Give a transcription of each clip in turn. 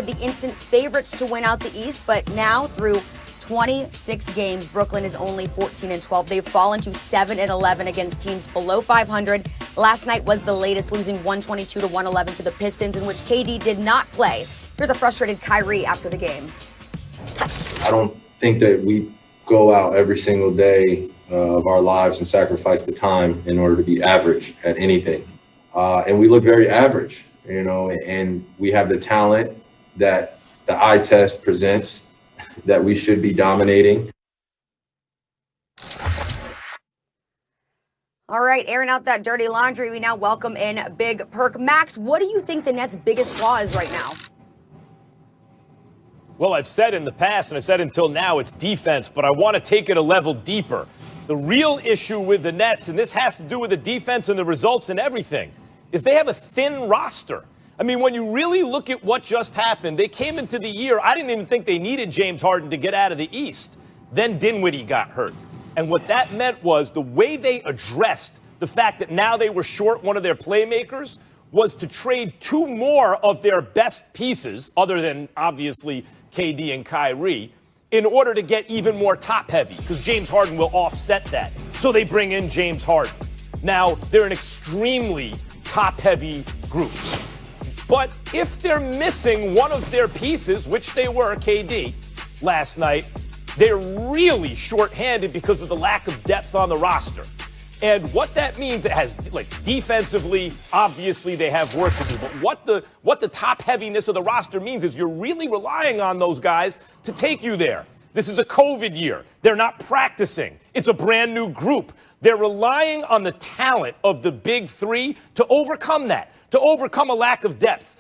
the instant favorites to win out the East, but now through 26 games, Brooklyn is only 14-12. They've fallen to 7-11 against teams below 500. Last night was the latest, losing 122-111 to the Pistons, in which KD did not play. Here's a frustrated Kyrie after the game. I don't think that we go out every single day of our lives and sacrifice the time in order to be average at anything. And we look very average, and we have the talent that the eye test presents that we should be dominating. All right, airing out that dirty laundry, we now welcome in Big Perk. Max, what do you think the Nets' biggest flaw is right now? Well, I've said in the past, and I've said until now, it's defense, but I want to take it a level deeper. The real issue with the Nets, and this has to do with the defense and the results and everything, is they have a thin roster. I mean, when you really look at what just happened, they came into the year, I didn't even think they needed James Harden to get out of the East. Then Dinwiddie got hurt. And what that meant was the way they addressed the fact that now they were short one of their playmakers was to trade two more of their best pieces, other than obviously KD and Kyrie, in order to get even more top-heavy, because James Harden will offset that. So they bring in James Harden. Now, they're an extremely top-heavy group. But if they're missing one of their pieces, which they were, KD, last night, they're really shorthanded because of the lack of depth on the roster. And what that means, it has, defensively, obviously they have work to do. But what the top heaviness of the roster means is you're really relying on those guys to take you there. This is a COVID year. They're not practicing. It's a brand new group. They're relying on the talent of the big three to overcome that, to overcome a lack of depth.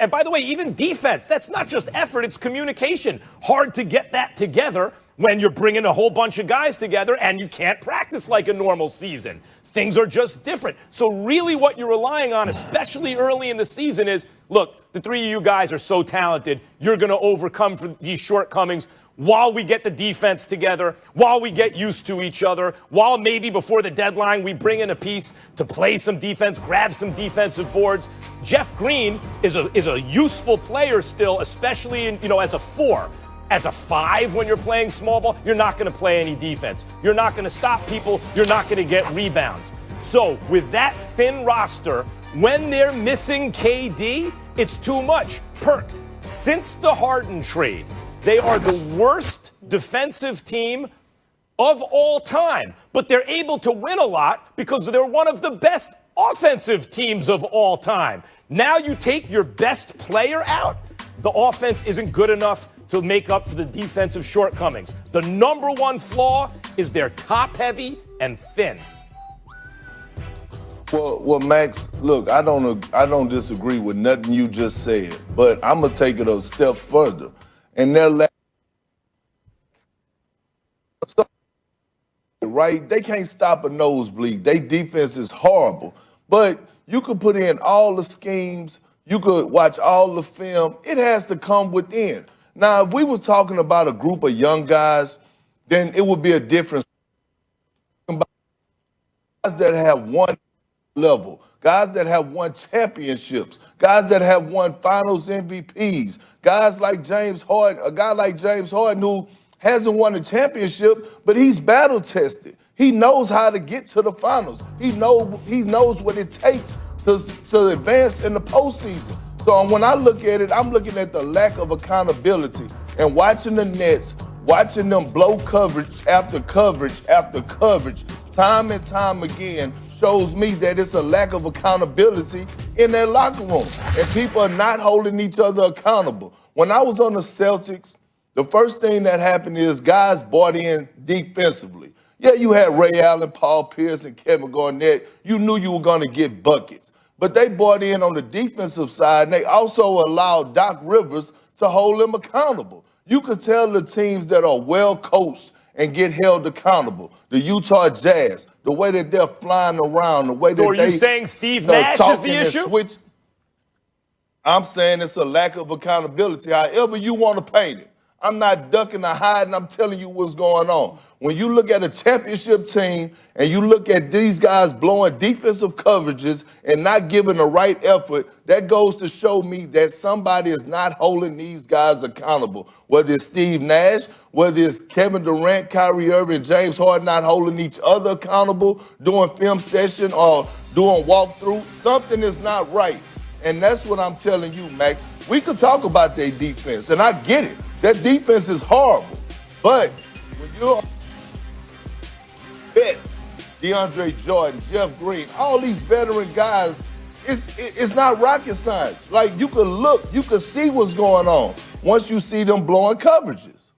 And by the way, even defense, that's not just effort, it's communication. Hard to get that together when you're bringing a whole bunch of guys together and you can't practice like a normal season. Things are just different. So really what you're relying on, especially early in the season, is, look, the three of you guys are so talented, you're going to overcome these shortcomings while we get the defense together, while we get used to each other, while maybe before the deadline we bring in a piece to play some defense, grab some defensive boards. Jeff Green is a useful player still, especially as a 4. As a 5, when you're playing small ball, you're not going to play any defense. You're not going to stop people. You're not going to get rebounds. So with that thin roster, when they're missing KD, it's too much. Perk, since the Harden trade, they are the worst defensive team of all time. But they're able to win a lot because they're one of the best offensive teams of all time. Now you take your best player out, the offense isn't good enough to make up for the defensive shortcomings. The number one flaw is they're top-heavy and thin. Well, Max, look, I don't disagree with nothing you just said, but I'm gonna take it a step further. And right, they can't stop a nosebleed. Their defense is horrible, but you could put in all the schemes, you could watch all the film. It has to come within. Now, if we were talking about a group of young guys, then it would be a difference. Guys that have won level, guys that have won championships, guys that have won finals MVPs, guys like James Harden, a guy like James Harden who hasn't won a championship, but he's battle tested. He knows how to get to the finals. He knows what it takes to advance in the postseason. So when I look at it, I'm looking at the lack of accountability and watching the Nets, watching them blow coverage after coverage after coverage, time and time again, shows me that it's a lack of accountability in their locker room. And people are not holding each other accountable. When I was on the Celtics, the first thing that happened is guys bought in defensively. Yeah, you had Ray Allen, Paul Pierce, and Kevin Garnett. You knew you were going to get buckets. But they bought in on the defensive side, and they also allowed Doc Rivers to hold them accountable. You could tell the teams that are well coached and get held accountable. The Utah Jazz, the way that they're flying around, the way that so are you saying Steve Nash is the issue? I'm saying it's a lack of accountability, however you want to paint it. I'm not ducking or hiding. I'm telling you what's going on. When you look at a championship team and you look at these guys blowing defensive coverages and not giving the right effort, that goes to show me that somebody is not holding these guys accountable. Whether it's Steve Nash, whether it's Kevin Durant, Kyrie Irving, James Harden not holding each other accountable, doing film session or doing walkthrough, something is not right. And that's what I'm telling you, Max. We could talk about their defense, and I get it. That defense is horrible. But when you're vets, DeAndre Jordan, Jeff Green, all these veteran guys, it's not rocket science. Like, you can look, you can see what's going on once you see them blowing coverages.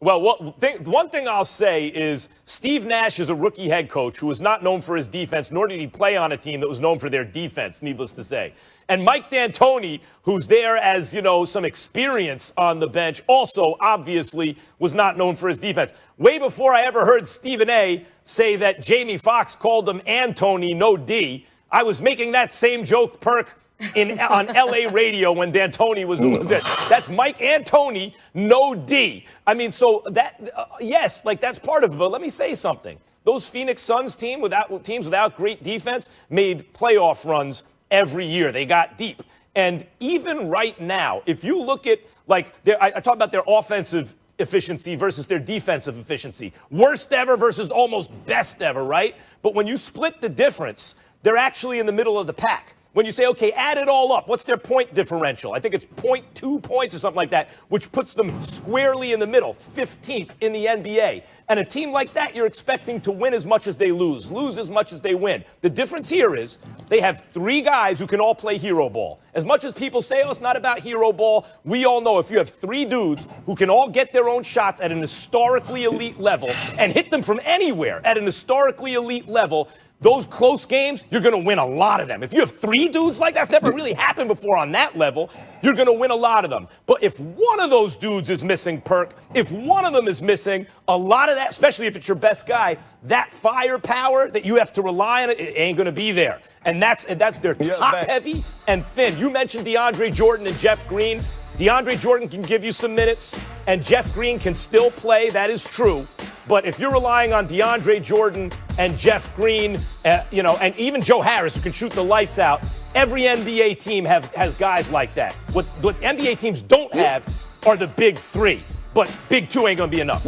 One thing I'll say is Steve Nash is a rookie head coach who was not known for his defense, nor did he play on a team that was known for their defense, needless to say. And Mike D'Antoni, who's there as, some experience on the bench, also obviously was not known for his defense. Way before I ever heard Stephen A. say that Jamie Foxx called him Antony, no D, I was making that same joke, Perk, on LA radio when D'Antoni was it. That's Mike Antony, no D. I mean, so that, yes, like that's part of it. But let me say something. Those Phoenix Suns teams without great defense made playoff runs every year. They got deep. And even right now, if you look at, I talk about their offensive efficiency versus their defensive efficiency. Worst ever versus almost best ever, right? But when you split the difference, they're actually in the middle of the pack. When you say, okay, add it all up, what's their point differential? I think it's 0.2 points or something like that, which puts them squarely in the middle, 15th in the NBA. And a team like that, you're expecting to win as much as they lose as much as they win. The difference here is they have three guys who can all play hero ball. As much as people say, oh, it's not about hero ball, we all know if you have three dudes who can all get their own shots at an historically elite level and hit them from anywhere at an historically elite level, those close games, you're going to win a lot of them. If you have three dudes like that's never really happened before on that level, you're going to win a lot of them. But if one of those dudes is missing, Perk, if one of them is missing, a lot of that, especially if it's your best guy, that firepower that you have to rely on, it ain't going to be there. And that's their top heavy and thin. You mentioned DeAndre Jordan and Jeff Green. DeAndre Jordan can give you some minutes, and Jeff Green can still play. That is true. But if you're relying on DeAndre Jordan and Jeff Green, and even Joe Harris, who can shoot the lights out, every NBA team has guys like that. What NBA teams don't have are the big three. But big two ain't going to be enough.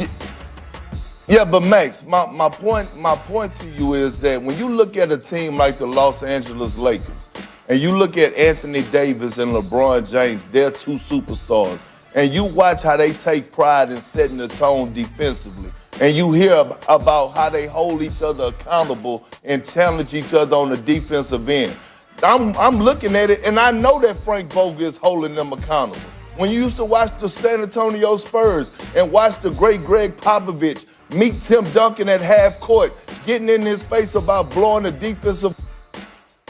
Yeah, but Max, my point to you is that when you look at a team like the Los Angeles Lakers, and you look at Anthony Davis and LeBron James, they're two superstars, and you watch how they take pride in setting the tone defensively, and you hear about how they hold each other accountable and challenge each other on the defensive end. I'm looking at it, and I know that Frank Vogel is holding them accountable. When you used to watch the San Antonio Spurs and watch the great Greg Popovich meet Tim Duncan at half court, getting in his face about blowing the defensive,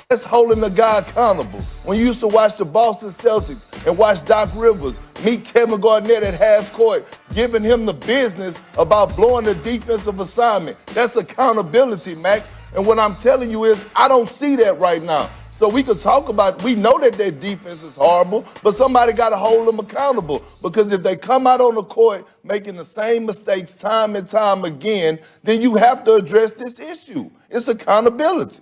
that's holding the guy accountable. When you used to watch the Boston Celtics and watch Doc Rivers meet Kevin Garnett at half court, giving him the business about blowing the defensive assignment, that's accountability, Max. And what I'm telling you is I don't see that right now. So we could talk about, we know that their defense is horrible, but somebody got to hold them accountable. Because if they come out on the court making the same mistakes time and time again, then you have to address this issue. It's accountability.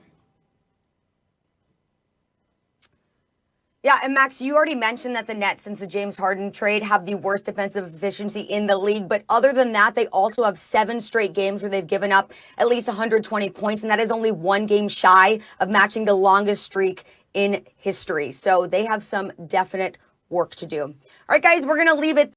Yeah, and Max, you already mentioned that the Nets, since the James Harden trade, have the worst defensive efficiency in the league. But other than that, they also have 7 straight games where they've given up at least 120 points, and that is only 1 game shy of matching the longest streak in history. So they have some definite work to do. All right, guys, we're going to leave it